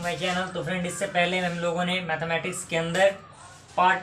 My channel. तो friend, इससे पहले हम लोगों ने मैथमेटिक्स के अंदर पार्ट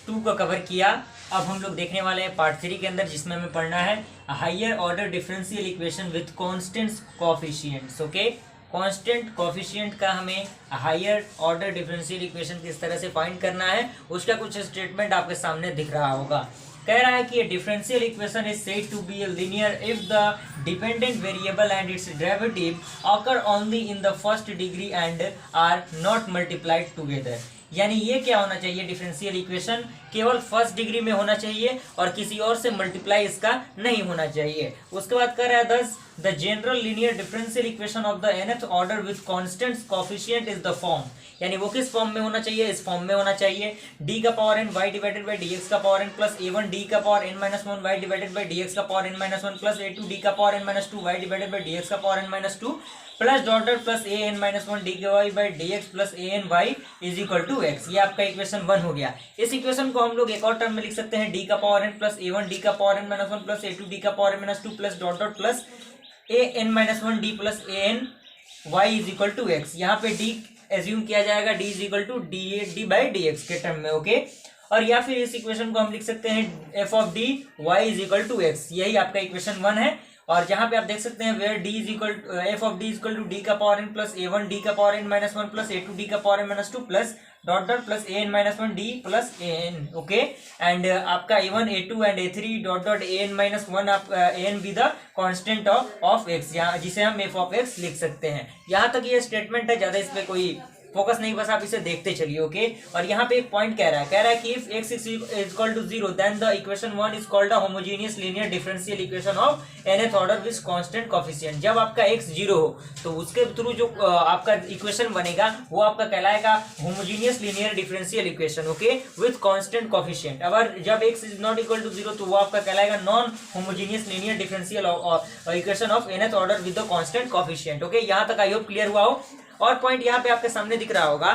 2 का कवर किया। अब हम लोग देखने वाले हैं पार्ट 3 के अंदर, जिसमें हमें पढ़ना है higher order differential equation with constant coefficients. Okay, constant coefficient का हमें हायर ऑर्डर डिफरेंशियल इक्वेशन किस तरह से फाइंड करना है, उसका कुछ स्टेटमेंट आपके सामने दिख रहा होगा। कह रहा है कि differential equation is said to be linear if the dependent variable and its derivative occur only in the first degree and are not multiplied together. यानी ये क्या होना चाहिए, डिफरेंशियल इक्वेशन केवल फर्स्ट डिग्री में होना चाहिए और किसी और से मल्टीप्लाई इसका नहीं होना चाहिए। उसके बाद कह रहा है दस the general linear differential equation of the nth order with constant coefficient is the form. यानी वो किस फॉर्म में होना चाहिए, इस फॉर्म में होना चाहिए d का power n y divided by dx का power n plus a1 d का power n minus 1 y divided by dx का power n minus 1 plus a2 d का power n minus 2 y divided by dx का power n minus 2 plus dotted plus a n minus 1 dy by dx plus a n y is equal to x। ये आपका equation 1 हो गया। इस equation को हम लोग एक और टर्म में लिख सकते हैं d का power n plus a1 d का power n minus 1 plus a2 d का power n minus 2 plus dotted plus a n minus 1 d plus a n y is equal to x। यहाँ पे d assume किया जाएगा d is equal to d by d x के term में। Okay, और या फिर इस इक्वेशन को हम लिख सकते हैं f of d y is equal to x। यही आपका इक्वेशन 1 है। और जहां पे आप देख सकते हैं where d is equal f of d is equal to d का power n plus a1 d का power n minus 1 plus a2 d का power n minus 2 plus dot dot plus a n minus 1 d plus a n। Okay, and आपका a1 a2 and a3 dot dot a n minus 1 आप a n be the constant of x, यहाँ जिसे हम f of x लिख सकते हैं। यहाँ तक ये स्टेटमेंट है, ज्यादा इस पे कोई फोकस नहीं, बस आप इसे देखते चलिए। ओके, और यहाँ पे एक पॉइंट कह रहा है कि if x is equal to 0 then the equation 1 is called a homogeneous linear differential equation of nth order with constant coefficient. जब आपका x 0 हो तो उसके थ्रू जो आपका इक्वेशन बनेगा वो आपका कहलाएगा homogeneous linear differential equation. Okay, with constant coefficient. अगर जब x is not equal to 0 तो वो आपका कहलाएगा non homogeneous linear differential equation of nth order with the constant coefficient. Okay, यहाँ तक आई होप क्लियर हुआ हो। और पॉइंट यहाँ पे आपके सामने दिख रहा होगा,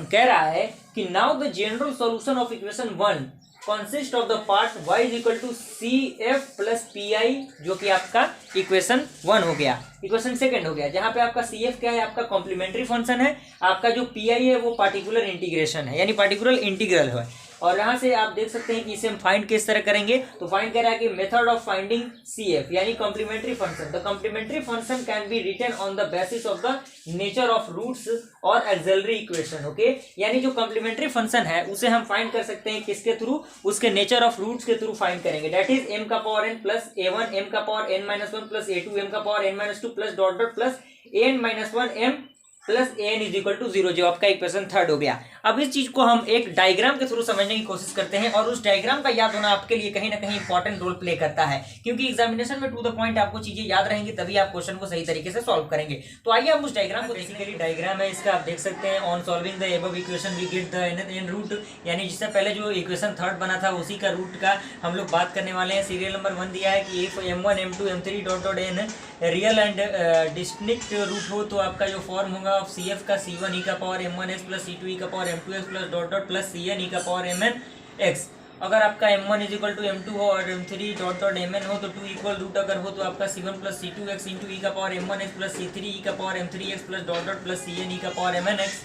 कह रहा है कि now the general solution of equation 1 consist of the part y is equal to cf plus pi, जो कि आपका इक्वेशन 1 हो गया। इक्वेशन सेकंड हो गया, जहां पे आपका cf क्या है, आपका कॉम्प्लीमेंट्री फंक्शन है। आपका जो pi है वो पार्टिकुलर इंटीग्रेशन है, यानी पार्टिकुलर इंटीग्रल है। और यहाँ से आप देख सकते हैं कि इसे हम फाइंड किस तरह करेंगे। तो फाइंड कर रहा है कि मेथड ऑफ फाइंडिंग CF यानी complementary function. The complementary function can be written on the basis of the nature of roots और एक्सिलरी इक्वेशन। ओके, यानी जो कॉम्प्लीमेंट्री फंक्शन है उसे हम फाइंड कर सकते हैं किसके थ्रू, उसके नेचर ऑफ रूट्स के थ्रू फाइंड करेंगे। दैट इज m का power n plus a1 m का power n minus 1 plus a2 m का power n minus 2 plus dot dot plus an minus 1 m plus an is equal to 0, जो आपका equation third हो गया। अब इस चीज को हम एक डायग्राम के थ्रू समझने की कोशिश करते हैं, और उस डायग्राम का याद होना आपके लिए कहीं ना कहीं इंपॉर्टेंट रोल प्ले करता है, क्योंकि एग्जामिनेशन में टू द पॉइंट आपको चीजें याद रहेंगी, तभी आप क्वेश्चन को सही तरीके से सॉल्व करेंगे। तो आइए हम उस डायग्राम को बेसिकली डायग्राम है इसका, आप देख सकते हैं। On solving the above equation we get the n root, यानी जिससे पहले जो इक्वेशन थर्ड बना था उसी का रूट का हम लोग बात करने वाले हैं। सीरियल नंबर 1 दिया है कि if m1 m2 m3 dot dot n real and distinct root हो तो आपका जो फॉर्म होगा ऑफ CF का c1 e का power m1x plus c2 e का power m2x plus dot dot plus cn e का पावर mn x। अगर आपका m1 is equal to m2 हो और m3 डॉट डॉट mn हो तो 2 इक्वल रूट अगर हो तो आपका c1 plus c2x into e का power m1x plus c3 e का power m3x plus dot dot plus cn e का पावर mnx।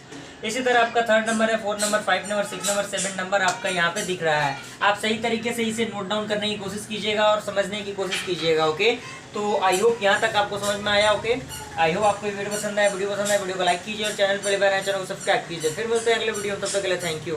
इसी तरह आपका थर्ड नंबर है, 4 नंबर, 5 नंबर, 6 नंबर, 7 नंबर आपका यहाँ पे दिख रहा है। आप सही तरीके से इसे नोट डाउन करने की कोशिश कीजिएगा और समझने की कोशिश कीजिएगा। ओके, तो आई होप यहाँ तक आपको समझ में आया। ओके, आई होप आपको वीडियो पसंद आया। वीडियो को लाइक कीजिए और चैनल पर चैनल को सब्सक्राइब कीजिए। फिर मिलते हैं अगले वीडियो, तब तक के लिए थैंक यू।